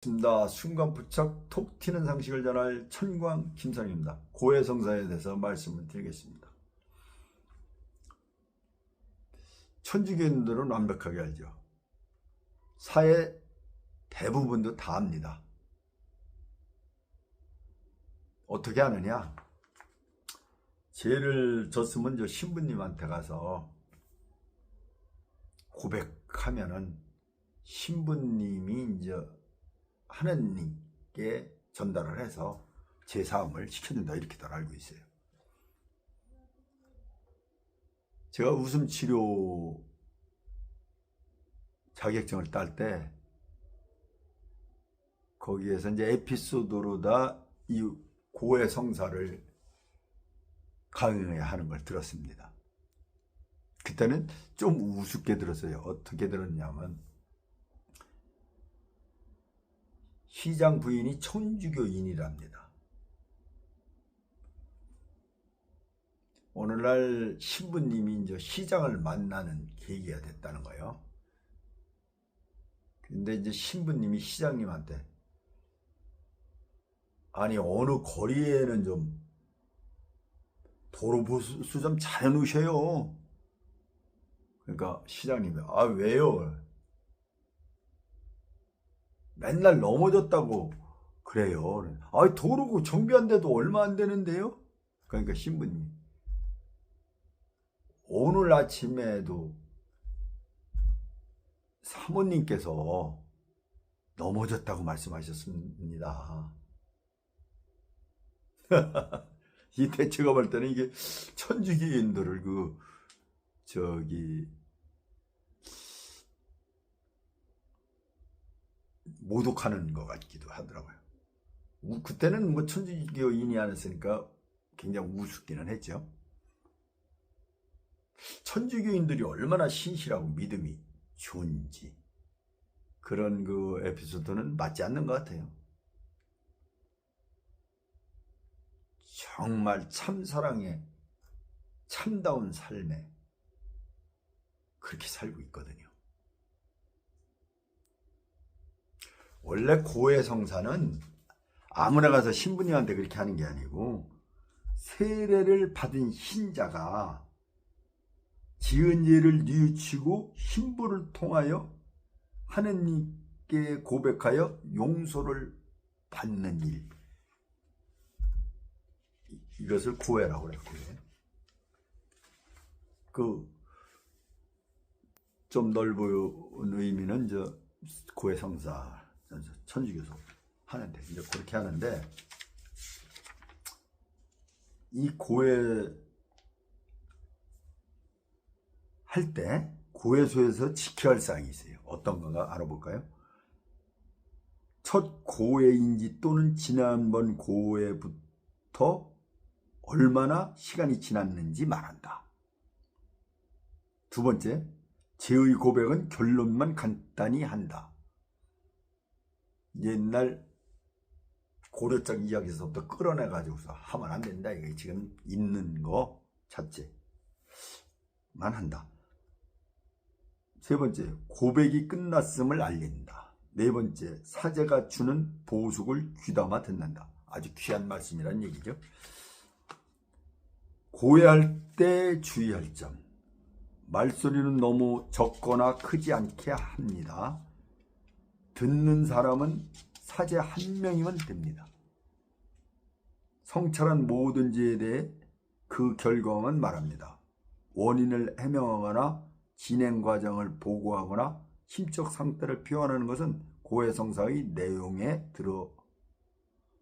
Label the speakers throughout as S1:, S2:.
S1: 반갑습니다. 순간부착 톡 튀는 상식을 전할 천광 김상입니다. 고해성사에 대해서 말씀을 드리겠습니다. 천주교인들은 완벽하게 알죠. 사회 대부분도 다 압니다. 어떻게 아느냐? 죄를 졌으면 저 신부님한테 가서 고백하면은 신부님이 이제 하느님께 전달을 해서 제사함을 시켜준다, 이렇게들 알고 있어요. 제가 웃음 치료 자격증을 딸 때 거기에서 이제 에피소드로다 이 고해성사를 강의해야 하는 걸 들었습니다. 그때는 좀 우습게 들었어요. 어떻게 들었냐면, 시장 부인이 천주교인이랍니다. 오늘날 신부님이 이제 시장을 만나는 계기가 됐다는 거예요. 근데 이제 신부님이 시장님한테, 아니 어느 거리에는 좀 도로보수 좀 잘 해놓으셔요. 그러니까 시장님이, 아 왜요? 맨날 넘어졌다고 그래요. 아 도로고 정비한 데도 얼마 안 되는데요? 그러니까 신부님이, 오늘 아침에도 사모님께서 넘어졌다고 말씀하셨습니다. 이때 제가 볼 때는 이게 천주교인들을 모독하는 것 같기도 하더라고요. 그때는 뭐 천주교인이 아니었으니까 굉장히 우습기는 했죠. 천주교인들이 얼마나 신실하고 믿음이 좋은지, 그런 그 에피소드는 맞지 않는 것 같아요. 정말 참사랑에 참다운 삶에 그렇게 살고 있거든요. 원래 고해성사는 아무나 가서 신부님한테 그렇게 하는 게 아니고, 세례를 받은 신자가 지은 죄를 뉘우치고 신부를 통하여 하느님께 고백하여 용서를 받는 일, 이것을 고해라고 그랬고요. 좀 넓은 의미는 고해성사, 천주교서 하는데, 이제 그렇게 하는데, 이 고해 할 때 고해소에서 지켜야 할 사항이 있어요. 어떤 건가 알아볼까요? 첫 고해인지 또는 지난번 고해부터 얼마나 시간이 지났는지 말한다. 두 번째, 죄의 고백은 결론만 간단히 한다. 옛날 고려적 이야기에서부터 끌어내가지고서 하면 안 된다. 이게 지금 있는 거 자체만 한다. 세 번째, 고백이 끝났음을 알린다. 네 번째, 사제가 주는 보숙을 귀담아 듣는다. 아주 귀한 말씀이란 얘기죠. 고해할 때 주의할 점, 말소리는 너무 적거나 크지 않게 합니다. 듣는 사람은 사제 한 명이면 됩니다. 성찰한 모든 죄에 대해 그 결과만 말합니다. 원인을 해명하거나 진행 과정을 보고하거나 심적 상태를 표현하는 것은 고해성사의 내용에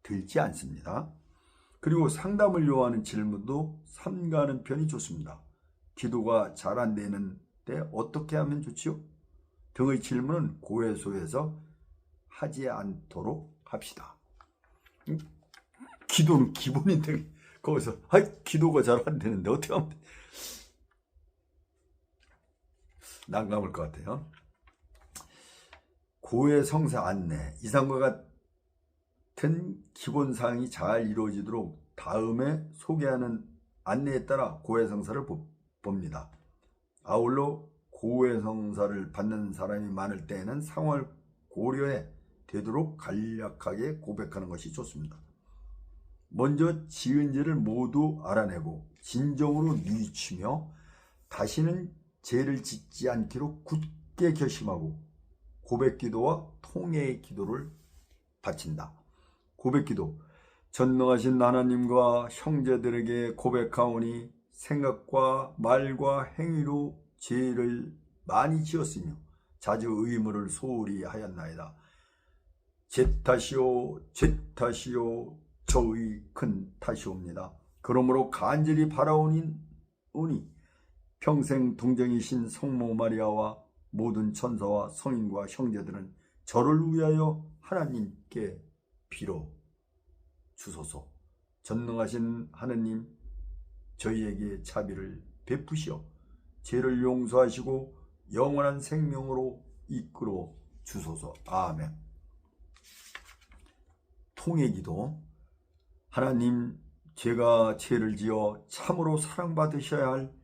S1: 들지 않습니다. 그리고 상담을 요하는 질문도 삼가하는 편이 좋습니다. 기도가 잘 안 되는 때 어떻게 하면 좋지요? 등의 질문은 고해소에서 하지 않도록 합시다. 기도는 기본인데 거기서 기도가 잘 안 되는데 어떻게 하면 돼? 난감할 것 같아요. 고해성사 안내, 이상과 같은 기본사항이 잘 이루어지도록 다음에 소개하는 안내에 따라 고해성사를 봅니다. 아울러 고해성사를 받는 사람이 많을 때에는 상황을 고려해 되도록 간략하게 고백하는 것이 좋습니다. 먼저 지은 죄를 모두 알아내고 진정으로 뉘우치며 다시는 죄를 짓지 않기로 굳게 결심하고 고백기도와 통회의 기도를 바친다. 고백기도. 전능하신 하나님과 형제들에게 고백하오니 생각과 말과 행위로 죄를 많이 지었으며 자주 의무를 소홀히 하였나이다. 제 탓이요 제 탓이요 저의 큰 탓이옵니다. 그러므로 간절히 바라오니 평생 동정이신 성모 마리아와 모든 천사와 성인과 형제들은 저를 위하여 하나님께 빌어 주소서. 전능하신 하느님, 저희에게 자비를 베푸시어 죄를 용서하시고 영원한 생명으로 이끌어 주소서. 아멘. 통회기도. 하나님, 제가 죄를 지어 참으로 사랑받으셔야 할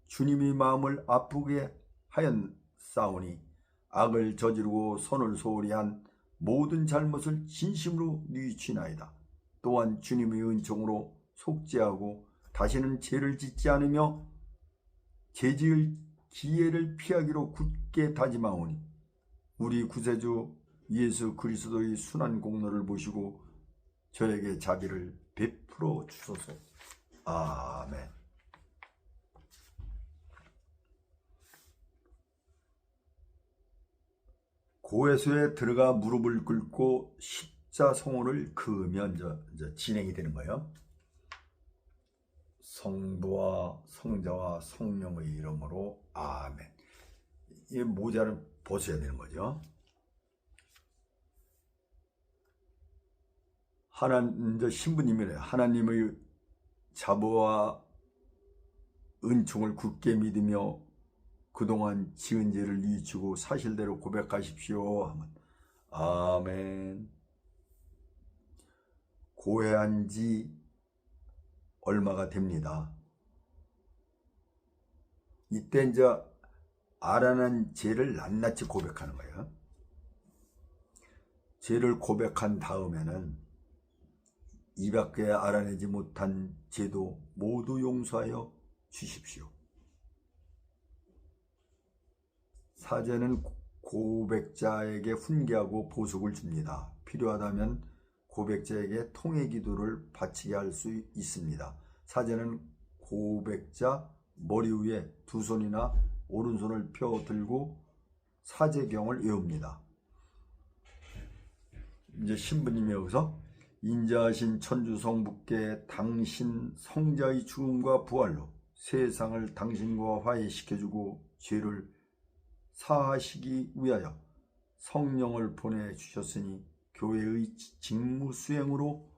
S1: 주님의 마음을 아프게 하였사오니 악을 저지르고 손을 소홀히 한 모든 잘못을 진심으로 뉘우치나이다. 또한 주님의 은총으로 속죄하고 다시는 죄를 짓지 않으며 죄지을 기회를 피하기로 굳게 다짐하오니 우리 구세주 예수 그리스도의 순한 공로를 보시고 저에게 자비를 베풀어 주소서. 아멘. 고해소에 들어가 무릎을 꿇고 십자성호를 그으면 이제 진행이 되는 거예요. 성부와 성자와 성령의 이름으로 아멘. 이 모자를 벗어야 되는 거죠. 이제 신부님이래요. 하나님의 자보와 은총을 굳게 믿으며 그동안 지은 죄를 뉘우치고 사실대로 고백하십시오 하면 아멘. 고해한 지 얼마가 됩니다. 이때 이제 알아낸 죄를 낱낱이 고백하는 거예요. 죄를 고백한 다음에는 이밖에 알아내지 못한 죄도 모두 용서하여 주십시오. 사죄는 고백자에게 훈계하고 보석을 줍니다. 필요하다면 고백자에게 통회 기도를 바치게 할 수 있습니다. 사죄는 고백자 머리 위에 두 손이나 오른손을 펴 들고 사죄경을 외웁니다. 이제 신부님이 여기서 인자하신 천주성부께 당신 성자의 죽음과 부활로 세상을 당신과 화해시켜주고 죄를 사하시기 위하여 성령을 보내주셨으니 교회의 직무 수행으로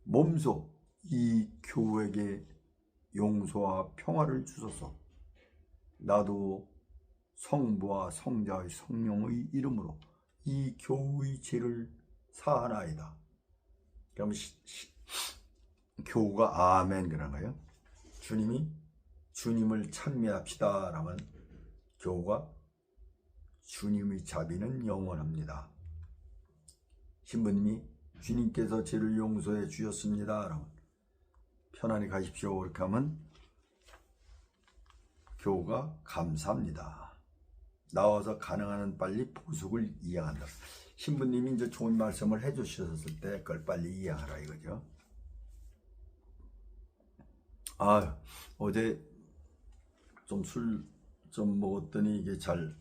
S1: 몸소 이 교회에게 용서와 평화를 주소서. 나도 성부와 성자의 성령의 이름으로 이 교회의 죄를 사하나이다. 그럼 교우가 아멘 그런 거예요. 주님을 찬미합시다 라면 교우가 주님의 자비는 영원합니다. 신부님이 주님께서 죄를 용서해 주셨습니다 라면 편안히 가십시오 이렇게 하면 교우가 감사합니다. 나와서 가능한 한 빨리 보석을 이양한다. 신부님이 이제 좋은 말씀을 해주셨을 때 그걸 빨리 이양하라 이거죠. 어제 좀 술 좀 먹었더니 이게 잘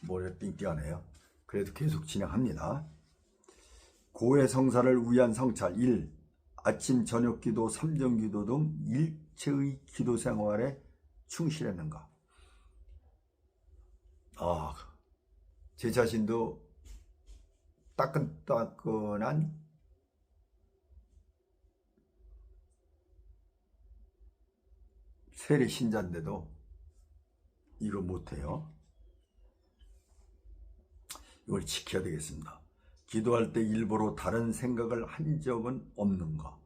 S1: 머리가 띵띵하네요. 그래도 계속 진행합니다. 고해 성사를 위한 성찰 1. 아침 저녁 기도 3정 기도 등 일체의 기도 생활에 충실했는가. 제 자신도 따끈따끈한 세례 신자인데도 이거 못해요. 이걸 지켜야 되겠습니다. 기도할 때 일부러 다른 생각을 한 적은 없는가?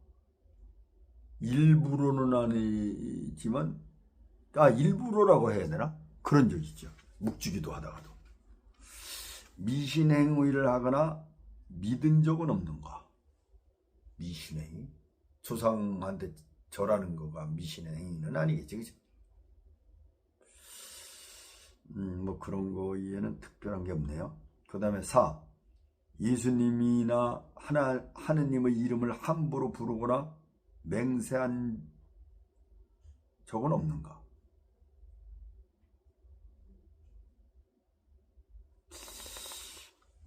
S1: 일부러는 아니지만 일부러라고 해야 되나? 그런 적 있죠. 묵주기도 하다가도 미신행위를 하거나 믿은 적은 없는가? 미신행위? 조상한테 절하는 거가 미신행위는 아니겠지, 그치? 뭐 그런 거에는 특별한 게 없네요. 그 다음에 4. 예수님이나 하느님의 이름을 함부로 부르거나 맹세한 적은 없는가?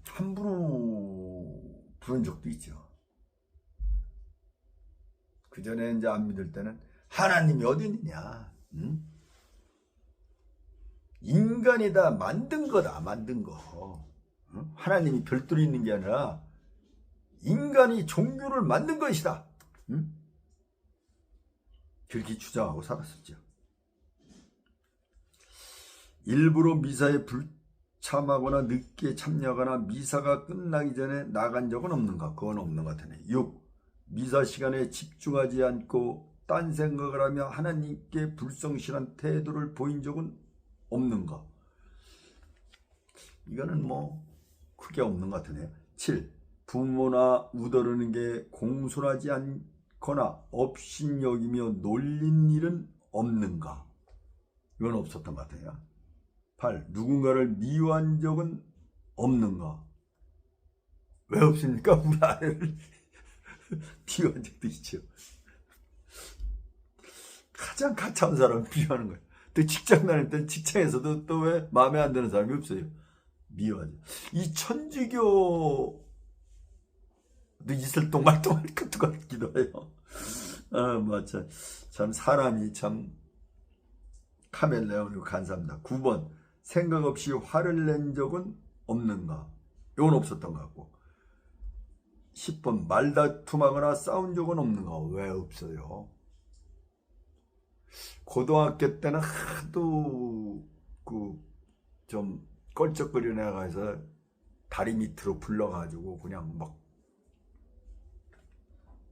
S1: 함부로 부른 적도 있죠. 그 전에 이제 안 믿을 때는 하나님이 어디 있느냐? 응? 인간이 다 만든 거다, 만든 거. 응? 하나님이 별도로 있는 게 아니라 인간이 종교를 만든 것이다. 응? 그렇게 주장하고 살았었죠. 일부러 미사에 불참하거나 늦게 참여하거나 미사가 끝나기 전에 나간 적은 없는가? 그건 없는 것 같네. 6. 미사 시간에 집중하지 않고 딴 생각을 하며 하나님께 불성실한 태도를 보인 적은 없는가? 이거는 뭐 크게 없는 것 같으네요. 7. 부모나 우더르는 게 공손하지 않거나 업신여기며 놀린 일은 없는가? 이건 없었던 것 같아요. 8. 누군가를 미워한 적은 없는가? 왜 없습니까? 우리 아내를 미워한 적도 있죠. 가장 가차한 사람을 미워하는 거예요. 또 직장 다닐 때 직장에서도 또 왜 마음에 안 드는 사람이 없어요. 미워하죠. 이 천주교도 있을 동말동할 것도 같기도 해요. 맞아. 참 사람이 참 카멜레온이고 간사합니다. 9번. 생각 없이 화를 낸 적은 없는가? 이건 없었던 것 같고. 10번. 말다툼하거나 싸운 적은 없는가? 왜 없어요? 고등학교 때는 하도 좀 껄쩍거리는 애가 해서 다리 밑으로 불러가지고 그냥 막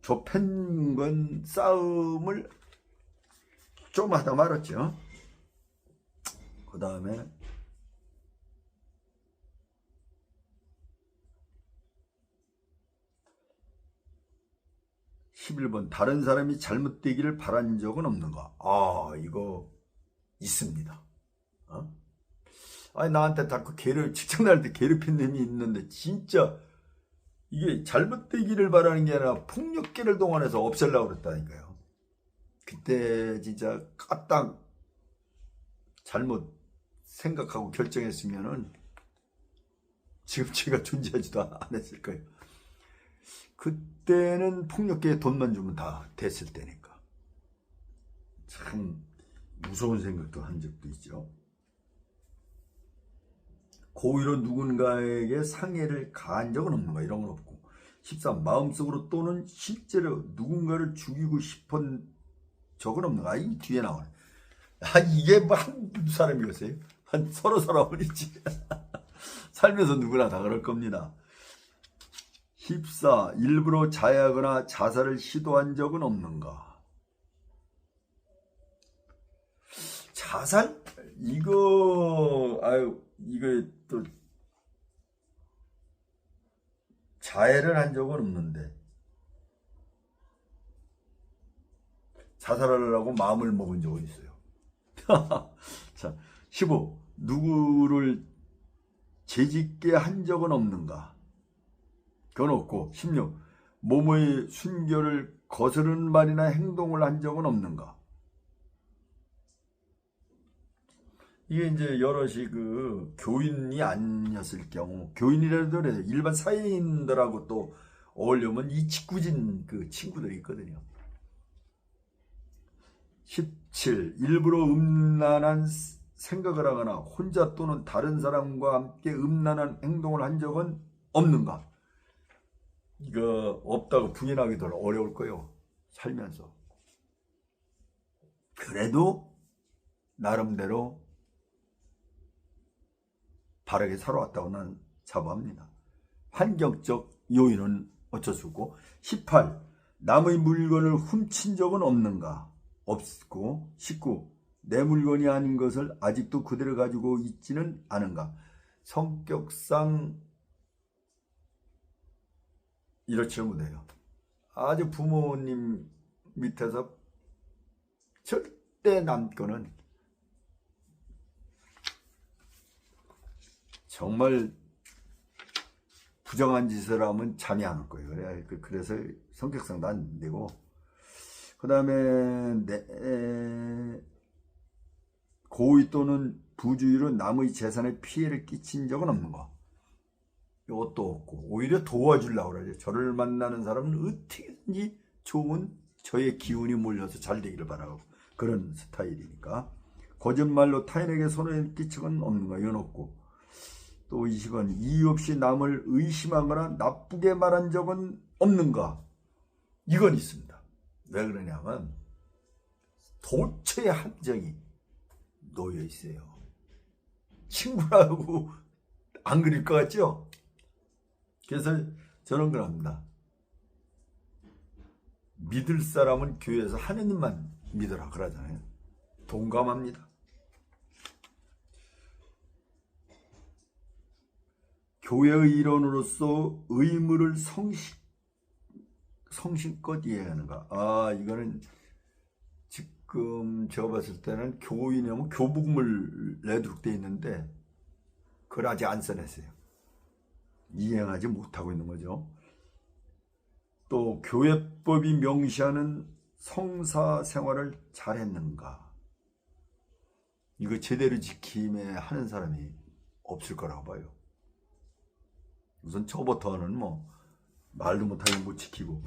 S1: 조편건 싸움을 좀 하다 말았죠. 그 다음에 11번. 다른 사람이 잘못되기를 바란 적은 없는가? 이거 있습니다. 아니 나한테 자꾸 직장 다닐 때 괴롭힌 놈이 있는데 진짜 이게 잘못되기를 바라는 게 아니라 폭력계를 동원해서 없애려고 그랬다니까요. 그때 진짜 까딱 잘못 생각하고 결정했으면은 지금 제가 존재하지도 안 했을 거예요. 그때는 폭력계에 돈만 주면 다 됐을 때니까. 참 무서운 생각도 한 적도 있죠. 고의로 누군가에게 상해를 가한 적은 없는가? 이런 건 없고. 13. 마음속으로 또는 실제로 누군가를 죽이고 싶은 적은 없는가? 이 뒤에 나오네. 이게 뭐 한두 사람이겠어요? 한 서로 사람은 있지. 살면서 누구나 다 그럴 겁니다. 14. 일부러 자해하거나 자살을 시도한 적은 없는가? 자살? 이거 또 자해를 한 적은 없는데 자살하려고 마음을 먹은 적은 있어요. 자, 15. 누구를 죄짓게 한 적은 없는가? 그건 없고. 16. 몸의 순결을 거스르는 말이나 행동을 한 적은 없는가? 이게 이제 여럿이 교인이 아니었을 경우, 교인이라도 그래요. 일반 사회인들하고 또 어울려면 이 짓궂은 친구들이 있거든요. 17. 일부러 음란한 생각을 하거나 혼자 또는 다른 사람과 함께 음란한 행동을 한 적은 없는가? 이거 없다고 부인하기도 어려울 거예요. 살면서. 그래도 나름대로 바르게 살아왔다고 난 자부합니다. 환경적 요인은 어쩔 수 없고. 18. 남의 물건을 훔친 적은 없는가? 없고. 19. 내 물건이 아닌 것을 아직도 그대로 가지고 있지는 않은가? 성격상 이렇지 못해요. 아주 부모님 밑에서 절대 남거는 정말 부정한 짓을 하면 잠이 안 올 거예요. 그래서 성격상도 안 되고, 그 다음에 고의 또는 부주의로 남의 재산에 피해를 끼친 적은 없는 거. 이것도 없고, 오히려 도와주려고 그러죠. 저를 만나는 사람은 어떻게든지 좋은 저의 기운이 몰려서 잘 되기를 바라고, 그런 스타일이니까. 거짓말로 타인에게 손해를 끼친 건 없는 거. 이건 없고. 또 20번, 이유 없이 남을 의심하거나 나쁘게 말한 적은 없는가? 이건 있습니다. 왜 그러냐면 도처의 함정이 놓여 있어요. 친구라고 안 그릴 것 같죠? 그래서 저는 그럽니다. 믿을 사람은 교회에서 하느님만 믿으라 그러잖아요. 동감합니다. 교회의 일원으로서 의무를 성심껏 이해하는가. 이거는 지금 제가 봤을 때는 교인이면 교복물 내도록 돼 있는데 그걸 아직 안 써냈어요. 이행하지 못하고 있는 거죠. 또 교회법이 명시하는 성사 생활을 잘했는가. 이거 제대로 지킴에 하는 사람이 없을 거라고 봐요. 우선 저부터는 말도 못하게 못 지키고,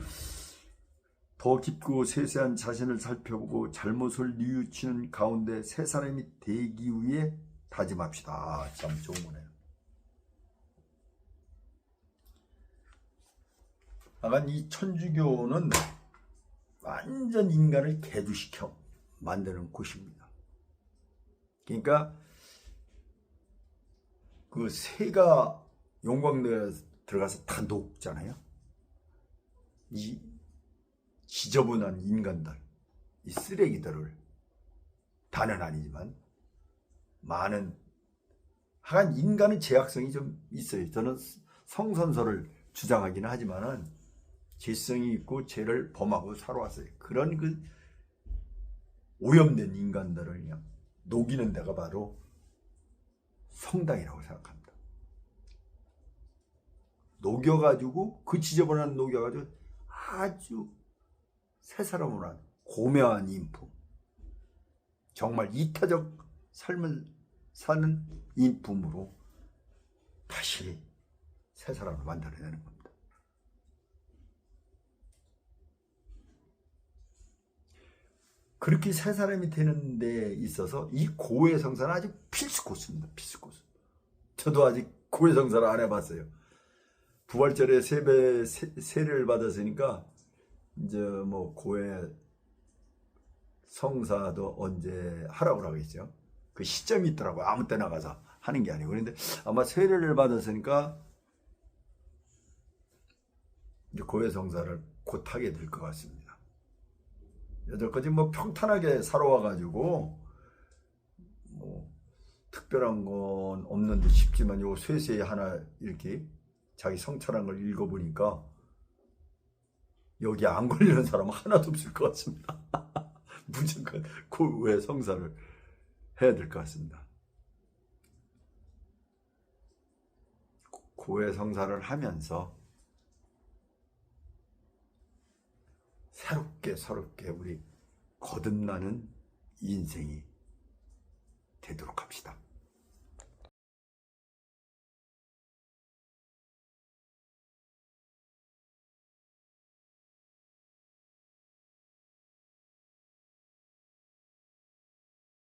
S1: 더 깊고 세세한 자신을 살펴보고 잘못을 뉘우치는 가운데 새 사람이 되기 위해 다짐합시다. 참 좋은 거네요. 하여간 이 천주교는 완전 인간을 개주시켜 만드는 곳입니다. 그러니까 그 새가 용광로에 들어가서 다 녹잖아요. 이 지저분한 인간들, 이 쓰레기들을, 다는 아니지만 많은, 하여간 인간은 제약성이 좀 있어요. 저는 성선설을 주장하기는 하지만은 죄성이 있고 죄를 범하고 살아왔어요. 그런 그 오염된 인간들을 그냥 녹이는 데가 바로 성당이라고 생각합니다. 녹여가지고, 그 지저분한 녹여가지고 아주 새 사람으로 한 고매한 인품, 정말 이타적 삶을 사는 인품으로 다시 새 사람을 만들어내는 겁니다. 그렇게 새 사람이 되는 데 있어서 이 고해 성사는 아주 필수 코스입니다. 필수 코스. 저도 아직 고해 성사를 안 해봤어요. 부활절에 세례를 받았으니까 이제 고해 성사도 언제 하라고 하겠죠. 그 시점이 있더라고요. 아무 때나 가서 하는 게 아니고. 그런데 아마 세례를 받았으니까 이제 고해 성사를 곧 하게 될 것 같습니다. 여태까지 평탄하게 살아와가지고 특별한 건 없는데 싶지만 요 쇠세 하나 이렇게 자기 성찰한 걸 읽어보니까 여기 안 걸리는 사람은 하나도 없을 것 같습니다. 무조건 고해 성사를 해야 될 것 같습니다. 고해 성사를 하면서 새롭게 우리 거듭나는 인생이 되도록 합시다.